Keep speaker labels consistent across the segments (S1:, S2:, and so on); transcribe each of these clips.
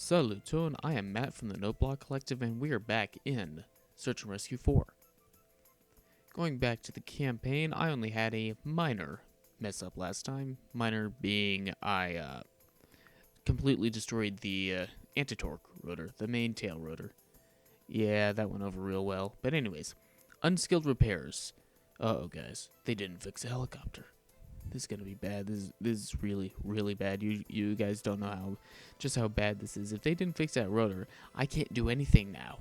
S1: Salut, Tone. I am Matt from the Note Block Collective, and we are back in Search and Rescue 4. Going back to the campaign, I only had a minor mess up last time. Minor being I completely destroyed the anti-torque rotor, the main tail rotor. Yeah, that went over real well. But anyways, unskilled repairs. Uh-oh, guys. They didn't fix a helicopter. This is gonna be bad. This is really, really bad. You guys don't know how bad this is. If they didn't fix that rotor, I can't do anything now.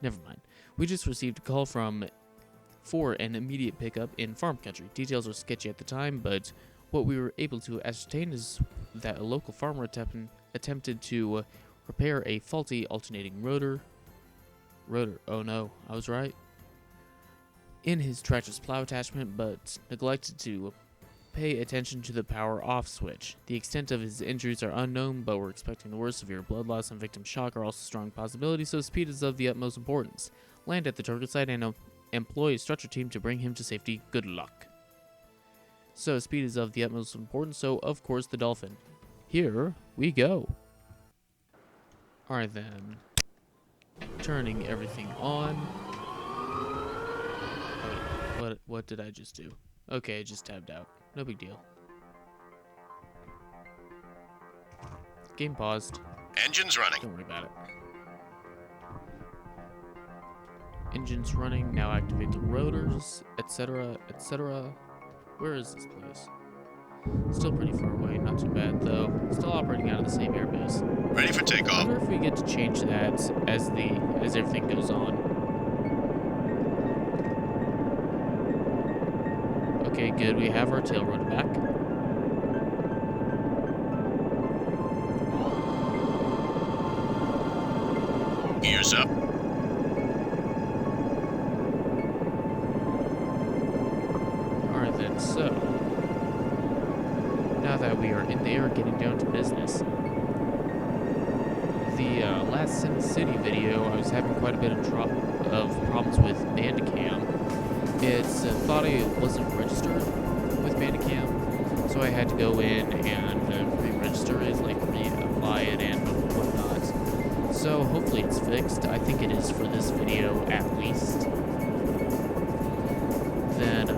S1: Never mind. We just received a call for an immediate pickup in farm country. Details were sketchy at the time, but what we were able to ascertain is that a local farmer attempted to repair a faulty alternating rotor. Oh no, I was right. In his tractor's plow attachment, but neglected to pay attention to the power off switch. The extent of his injuries are unknown, but we're expecting the worst. Severe blood loss and victim shock are also strong possibilities, so speed is of the utmost importance. Land at the target site and employ a structure team to bring him to safety. Good luck. So speed is of the utmost importance, so of course the Dolphin. Here we go. Alright then. Turning everything on. What did I just do? Okay, I just tabbed out. No big deal. Game paused.
S2: Engines running.
S1: Don't worry about it. Engines running. Now activate the rotors, etc., etc. Where is this place? Still pretty far away. Not too bad though. Still operating out of the same airbase.
S2: Ready for
S1: I
S2: takeoff.
S1: wonder if we get to change that as everything goes on. Okay, good. We have our tail rotor back.
S2: Gears up.
S1: Alright then, so now that we are in the air getting down to business, the last Sim City video, I was having quite a bit of problems with Bandicam. It thought I wasn't registered with Bandicam, so I had to go in and re-register it, like reapply it and whatnot. So hopefully it's fixed. I think it is for this video at least. Then,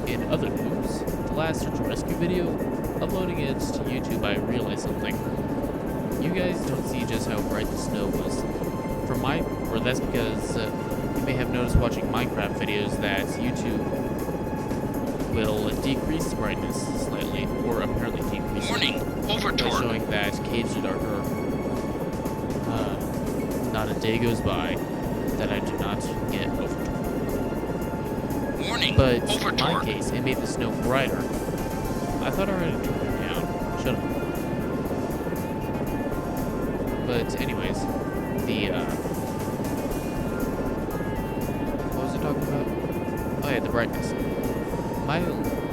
S1: in other news, the last search and rescue video, uploading it to YouTube, I realized something. You guys don't see just how bright the snow was. That's because you may have noticed watching Minecraft videos that YouTube will decrease the brightness slightly, or apparently decrease
S2: Warning,
S1: by
S2: overtorque.
S1: showing that caves are darker. Not a day goes by that I do not get overtorque.
S2: Warning,
S1: But in my
S2: overtorque.
S1: case, it made the snow brighter. I thought I already turned it down. Shut up. But anyways, what was I talking about? Oh yeah, the brightness. My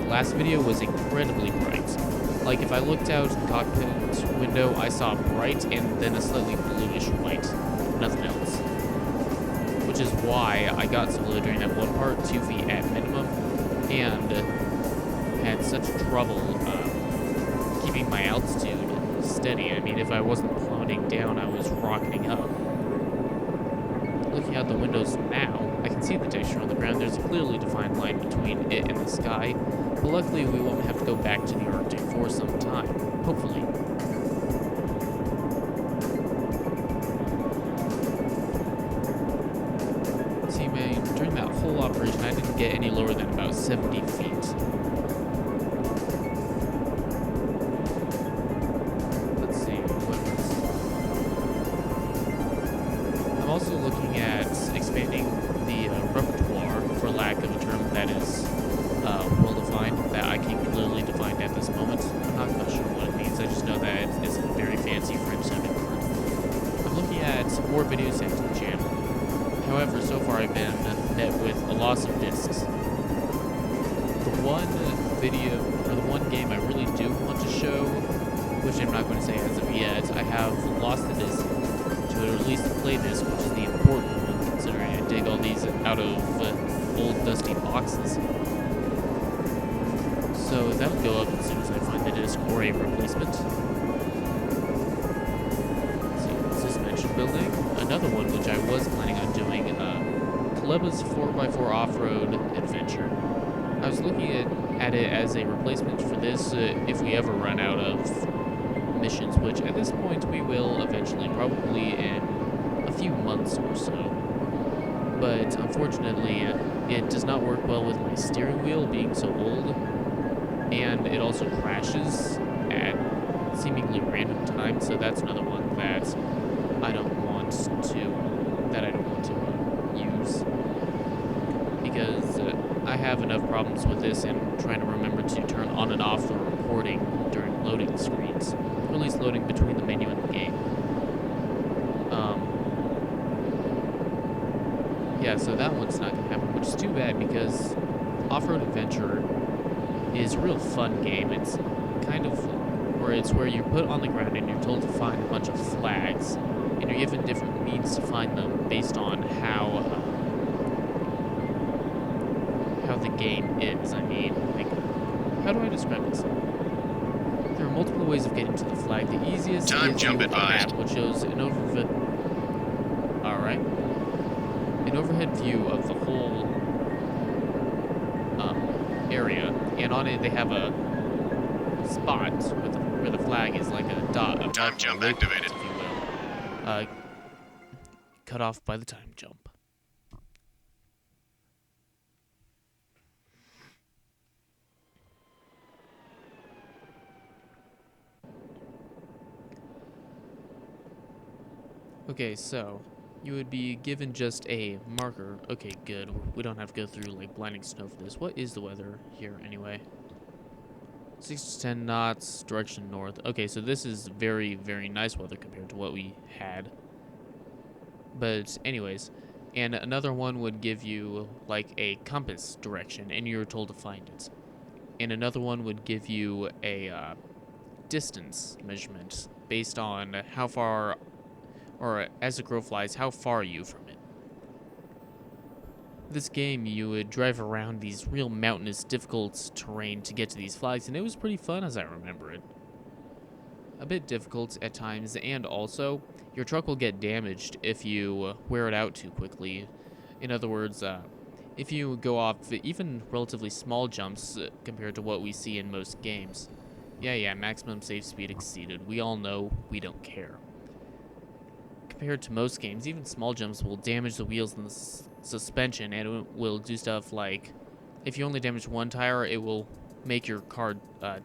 S1: last video was incredibly bright. Like, if I looked out the cockpit window, I saw bright and then a slightly bluish white. Nothing else. Which is why I got so low during that one part, 2 feet at minimum, and had such trouble keeping my altitude steady. I mean, if I wasn't plummeting down, I was rocketing up. Looking out the windows now, I can see the texture on the ground. There's a clearly defined line between it and the sky, but luckily we won't have to go back to the Arctic for some time. Hopefully. See, man, during that whole operation, I didn't get any lower than about 70 feet. Let's see, what else? I'm also looking at expanding the repertoire, for lack of a term that is well-defined, that I can clearly define at this moment. I'm not quite sure what it means, I just know that it's a very fancy French-sounding word. I'm looking at more videos into the channel. However, so far I've been met with a loss of discs. The one video, or the one game I really do want to show, which I'm not going to say as of yet, I have lost the disc to at least play disc, which is the important one, considering I dig all these out of old dusty boxes. So that'll go up as soon as I find the disc or a replacement. Leba's 4x4 off-road adventure. I was looking at it as a replacement for this if we ever run out of missions, which at this point we will eventually, probably in a few months or so. But unfortunately, it does not work well with my steering wheel being so old, and it also crashes at seemingly random times, so that's another one that I don't want to use, because I have enough problems with this and trying to remember to turn on and off the recording during loading screens, or at least loading between the menu and the game. Yeah, so that one's not going to happen, which is too bad, because Off-Road Adventure is a real fun game. It's kind of where you're put on the ground and you're told to find a bunch of flags, and you're given different means to find them based on how the game is. I mean, like, how do I describe this? There are multiple ways of getting to the flag. The easiest
S2: Time
S1: is
S2: jump
S1: a
S2: advised.
S1: map, which shows an overhead view of the whole area, and on it they have a spot where the flag is like a dot.
S2: Time jump activated.
S1: If you will. Cut off by the time jump. Okay, so you would be given just a marker. Okay, good. We don't have to go through like blinding snow for this. What is the weather here anyway? 6 to 10 knots, direction north. Okay, so this is very, very nice weather compared to what we had. But anyways, and another one would give you like a compass direction, and you're told to find it. And another one would give you a distance measurement based on how far, or as the crow flies, how far are you from it. This game, you would drive around these real mountainous, difficult terrain to get to these flags, and it was pretty fun as I remember it. A bit difficult at times, and also, your truck will get damaged if you wear it out too quickly. In other words, if you go off even relatively small jumps compared to what we see in most games. Yeah, maximum safe speed exceeded. We all know, we don't care. Compared to most games, even small jumps will damage the wheels and the suspension, and it will do stuff like, if you only damage one tire, it will make your car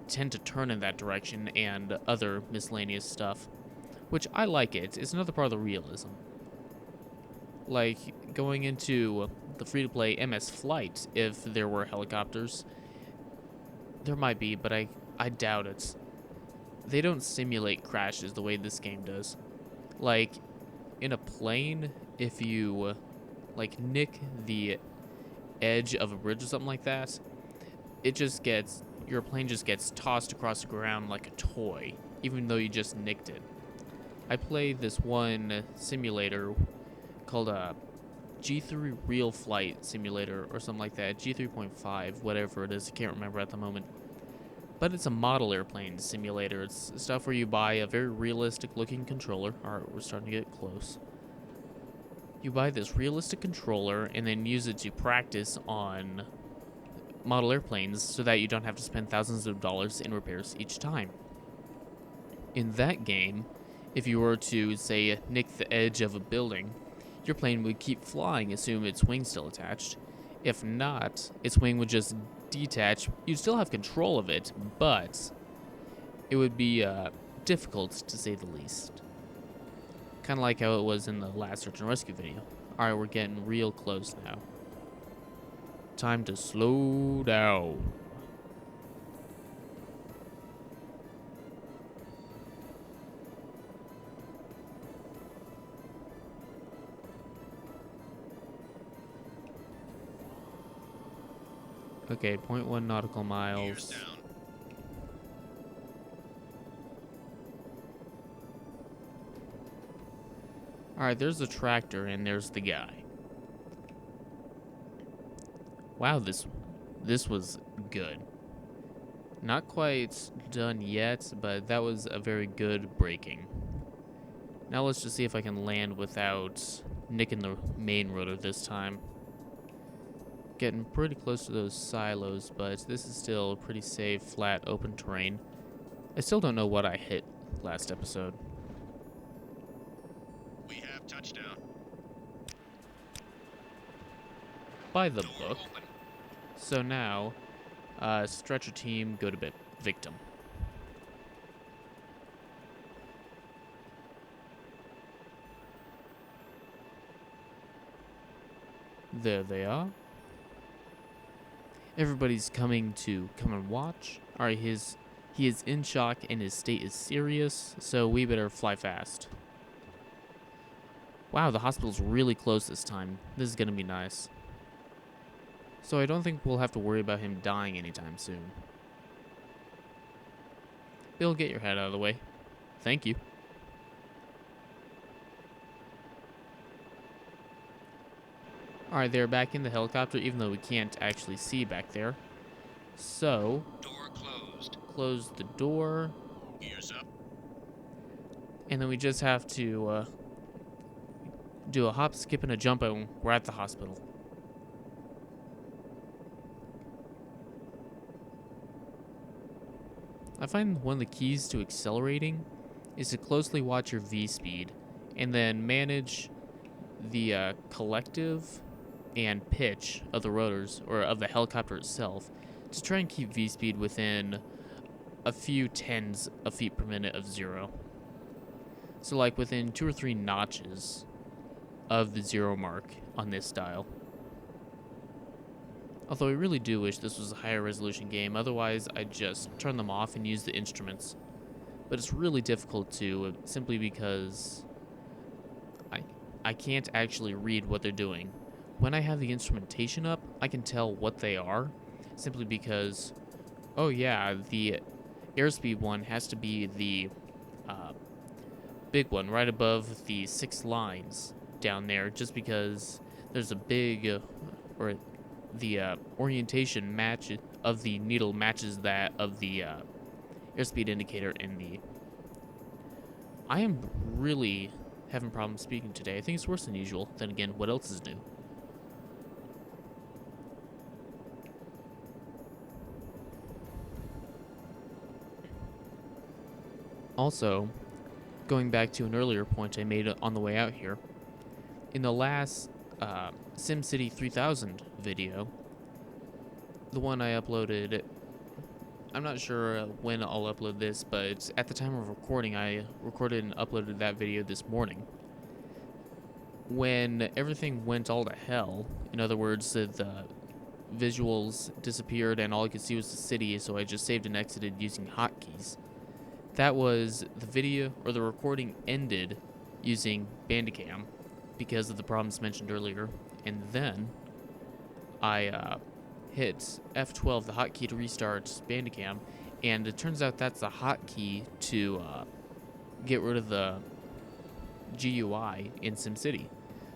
S1: tend to turn in that direction, and other miscellaneous stuff, which I like it. It's another part of the realism. Like, going into the free-to-play MS Flight, if there were helicopters, there might be, but I doubt it. They don't simulate crashes the way this game does. Like, in a plane, if you like nick the edge of a bridge or something like that, your plane just gets tossed across the ground like a toy, even though you just nicked it. I played this one simulator called a G3 Real Flight Simulator or something like that, G3.5, whatever it is, I can't remember at the moment. But it's a model airplane simulator. It's stuff where you buy a very realistic looking controller. Alright, we're starting to get close. You buy this realistic controller and then use it to practice on model airplanes so that you don't have to spend thousands of dollars in repairs each time. In that game, if you were to, say, nick the edge of a building, your plane would keep flying, assume its wing's still attached. If not, its wing would just detach. You'd still have control of it, but it would be difficult to say the least. Kind of like how it was in the last search and rescue video. Alright, we're getting real close now. Time to slow down. Okay, 0.1 nautical miles.
S2: Gears down.
S1: Alright, there's the tractor and there's the guy. Wow, this was good. Not quite done yet, but that was a very good braking. Now let's just see if I can land without nicking the main rotor this time. Getting pretty close to those silos, but this is still pretty safe, flat, open terrain. I still don't know what I hit last episode.
S2: We have touchdown.
S1: By the
S2: Door
S1: book.
S2: open.
S1: So now, stretcher team, go to victim. There they are. Everybody's coming to come and watch. Alright, he is in shock and his state is serious, so we better fly fast. Wow, the hospital's really close this time. This is gonna be nice. So I don't think we'll have to worry about him dying anytime soon. Bill, get your head out of the way. Thank you. Alright, they're back in the helicopter, even though we can't actually see back there. So,
S2: Door closed.
S1: close the door,
S2: Ears up.
S1: and then we just have to do a hop, skip, and a jump, and we're at the hospital. I find one of the keys to accelerating is to closely watch your V-speed, and then manage the collective and pitch of the rotors, or of the helicopter itself, to try and keep V-speed within a few tens of feet per minute of zero. So like within 2 or 3 notches of the 0 mark on this dial. Although I really do wish this was a higher resolution game, otherwise I'd just turn them off and use the instruments. But it's really difficult to, simply because I can't actually read what they're doing. When I have the instrumentation up, I can tell what they are, simply because, oh yeah, the airspeed one has to be the big one right above the 6 lines down there, just because there's a big, or the orientation match of the needle matches that of the airspeed indicator in the... I am really having problems speaking today. I think it's worse than usual. Then again, what else is new? Also, going back to an earlier point I made on the way out here, in the last SimCity 3000 video, the one I uploaded, I'm not sure when I'll upload this, but at the time of recording, I recorded and uploaded that video this morning. When everything went all to hell, in other words, the visuals disappeared and all I could see was the city, so I just saved and exited using hotkeys. That was the video, or the recording ended using Bandicam because of the problems mentioned earlier, and then I hit F12, the hotkey to restart Bandicam, and it turns out that's the hotkey to get rid of the GUI in SimCity.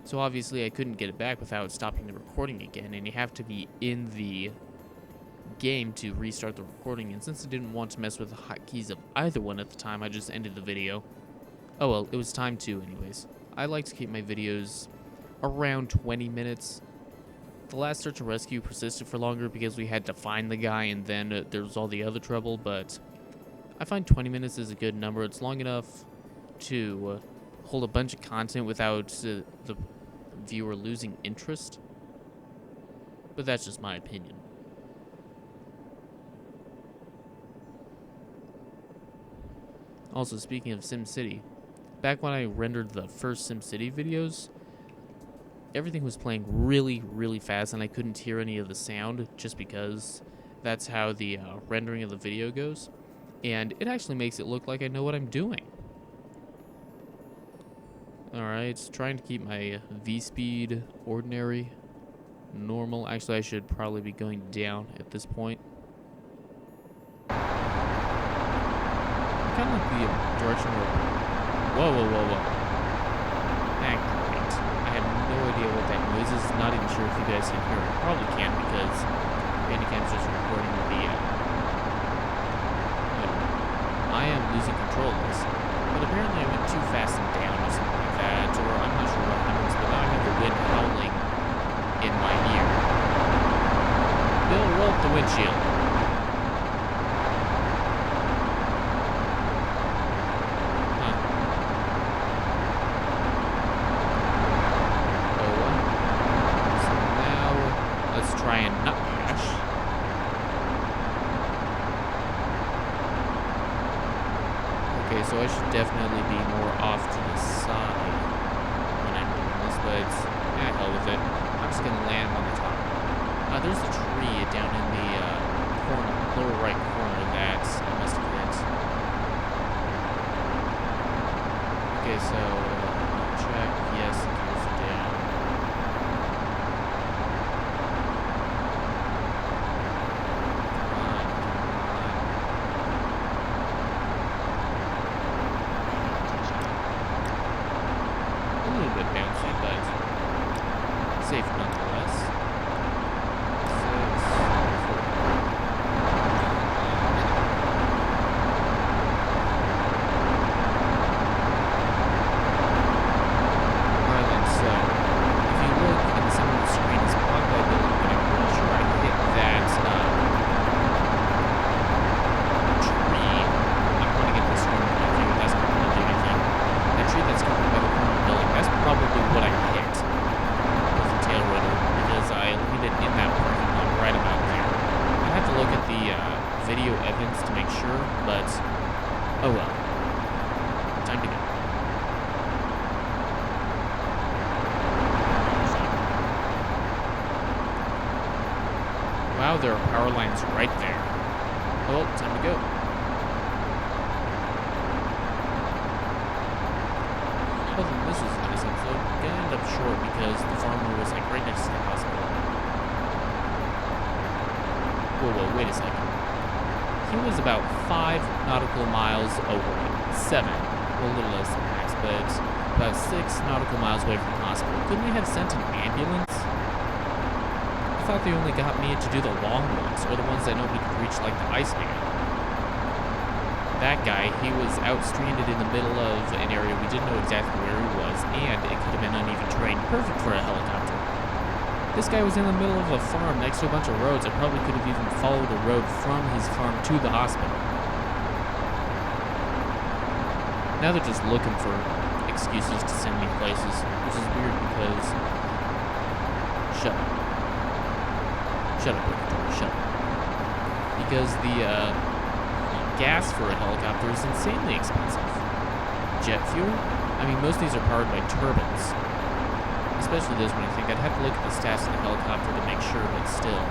S1: So obviously I couldn't get it back without stopping the recording again, and you have to be in the game to restart the recording, and since I didn't want to mess with the hotkeys of either one at the time, I just ended the video. Oh well, it was time to anyways. I like to keep my videos around 20 minutes. The last search and rescue persisted for longer because we had to find the guy, and then there was all the other trouble, but I find 20 minutes is a good number. It's long enough to hold a bunch of content without the viewer losing interest, but that's just my opinion. Also, speaking of SimCity, back when I rendered the first SimCity videos, everything was playing really, really fast, and I couldn't hear any of the sound just because that's how the rendering of the video goes. And it actually makes it look like I know what I'm doing. Alright, trying to keep my V-speed ordinary, normal. Actually, I should probably be going down at this point. Kind of like the direction where... Whoa. Great. I have no idea what that noise is. Not even sure if you guys can hear it. Probably can't because Bandicam's just recording with the... I am losing control of this. But apparently I went too fast and down or something like that. Or I'm not sure what happens, but now I have the wind howling in my ear. shield. Huh. Oh well. So now let's try and not crash. Okay, so I should definitely be more off to the side when I'm doing this, but hell with it. I'm just gonna land on the top. There's a tree down in the corner, lower right corner that I must have hit. Okay, so check. Yes, the gears are down. Come on, come on. A little bit bouncy, but safe nonetheless. 6. Wow, there are power lines right there. Well, time to go. Well, then this was a nice episode. Gonna end up short because the farmer was like right next to the hospital. Whoa, wait a second. He was about 5 nautical miles away. 7. Well, a little less than max, but about 6 nautical miles away from the hospital. Couldn't they have sent an ambulance? I thought they only got me to do the long ones, or the ones that nobody could reach, like the Iceman. That guy, he was out stranded in the middle of an area we didn't know exactly where he was, and it could have been uneven terrain, perfect for a helicopter. This guy was in the middle of a farm next to a bunch of roads. I probably could have even followed a road from his farm to the hospital. Now they're just looking for excuses to send me places, which is weird because... Shut up. Shut up, shut up. Because the gas for a helicopter is insanely expensive. Jet fuel? I mean, most of these are powered by turbines. Especially this one, I think. I'd have to look at the stats of the helicopter to make sure, but still.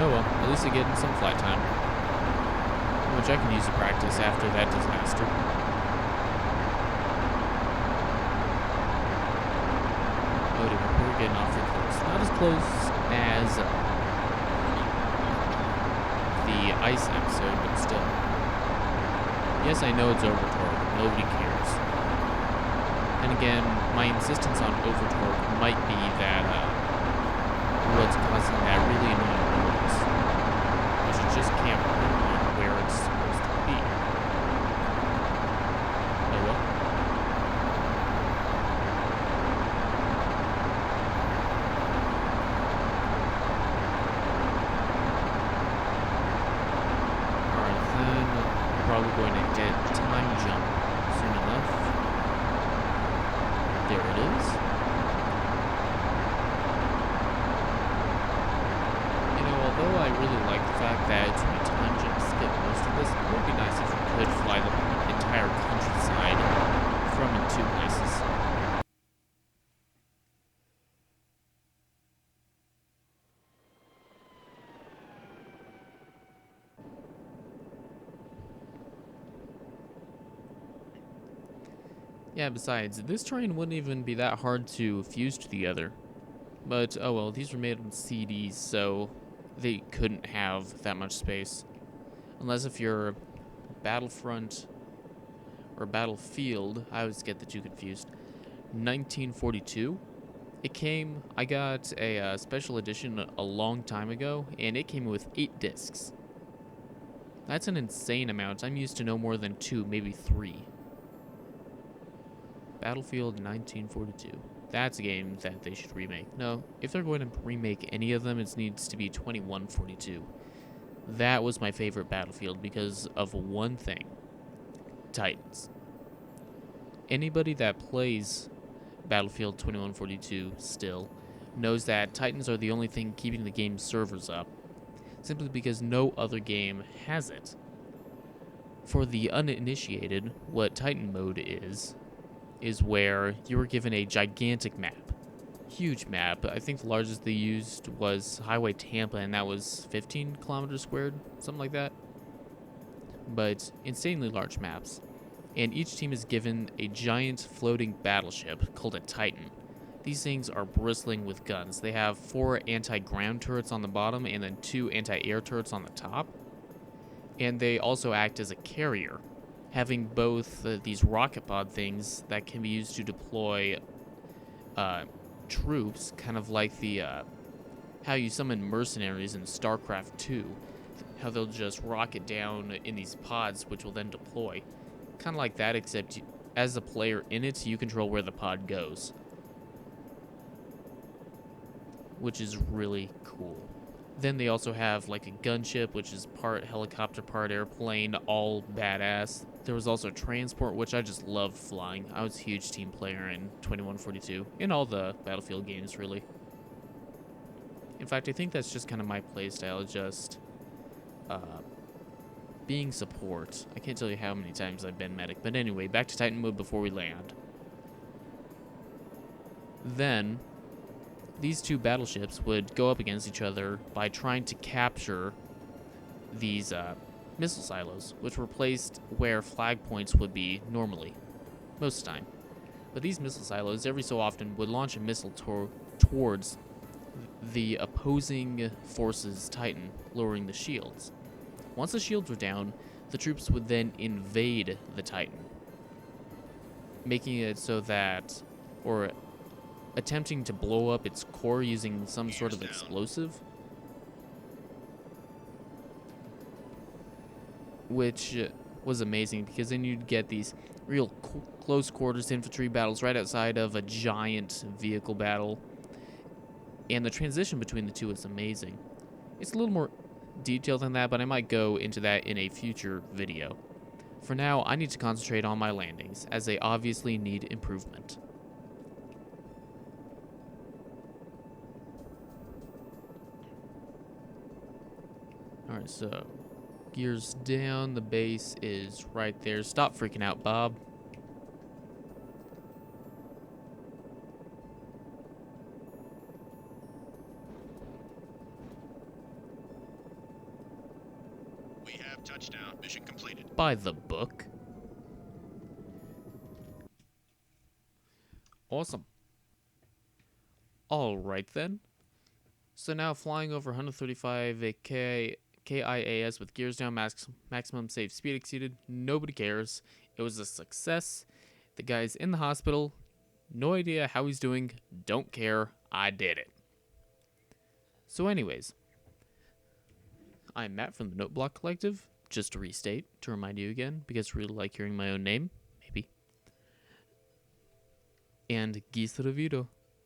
S1: Oh well, at least I get in some flight time. Which I can use to practice after that disaster. Oh dear, we're getting awfully close. Not as close as the ice episode, but still. Yes, I know it's over-torque. Nobody cares. And again, my insistence on over-torque might be that what's causing that really annoying noise, which it just can't move on where it's supposed to be. Oh well. Alright, then we're probably going to get time jump soon enough. There it is. You know, although I really like the fact that we time jump skip most of this, it would be nice if we could fly the entire countryside from in 2 places. Yeah, besides, this train wouldn't even be that hard to fuse to the other. But, oh well, these were made on CDs, so they couldn't have that much space. Unless if you're Battlefront or Battlefield, I always get the two confused. 1942. It came, I got a special edition a long time ago, and it came with 8 discs. That's an insane amount. I'm used to no more than 2, maybe 3. Battlefield 1942. That's a game that they should remake. No, if they're going to remake any of them, it needs to be 2142. That was my favorite Battlefield because of one thing: Titans. Anybody that plays Battlefield 2142 still knows that Titans are the only thing keeping the game's servers up, simply because no other game has it. For the uninitiated, what Titan mode is where you were given a gigantic map. Huge map. I think the largest they used was Highway Tampa, and that was 15 kilometers squared, something like that. But insanely large maps. And each team is given a giant floating battleship called a Titan. These things are bristling with guns. They have 4 anti-ground turrets on the bottom and then 2 anti-air turrets on the top. And they also act as a carrier, having both these rocket pod things that can be used to deploy troops, kind of like the how you summon mercenaries in StarCraft 2, how they'll just rocket down in these pods, which will then deploy. Kind of like that, except as a player in it, you control where the pod goes, which is really cool. Then they also have like a gunship, which is part helicopter, part airplane, all badass. There was also transport, which I just loved flying. I was a huge team player in 2142, in all the Battlefield games, really. In fact, I think that's just kind of my playstyle, just being support. I can't tell you how many times I've been medic. But anyway, back to Titan mode before we land. Then these two battleships would go up against each other by trying to capture these missile silos, which were placed where flag points would be normally, most of the time. But these missile silos, every so often, would launch a missile towards the opposing forces' Titan, lowering the shields. Once the shields were down, the troops would then invade the Titan, making it so that, or attempting to blow up its core using some sort of explosive, which was amazing because then you'd get these real close quarters infantry battles right outside of a giant vehicle battle, and the transition between the two is amazing. It's a little more detailed than that, but I might go into that in a future video. For now, I need to concentrate on my landings, as they obviously need improvement. Alright, so gears down, the base is right there. Stop freaking out, Bob.
S2: We have touchdown. Mission completed.
S1: By the book. Awesome. Alright then. So now flying over 135 KIAS with gears down, maximum safe speed exceeded. Nobody cares. It was a success. The guy's in the hospital. No idea how he's doing. Don't care. I did it. So anyways, I'm Matt from the Note Block Collective. Just to restate, to remind you again, because I really like hearing my own name. Maybe. And Gis Revido.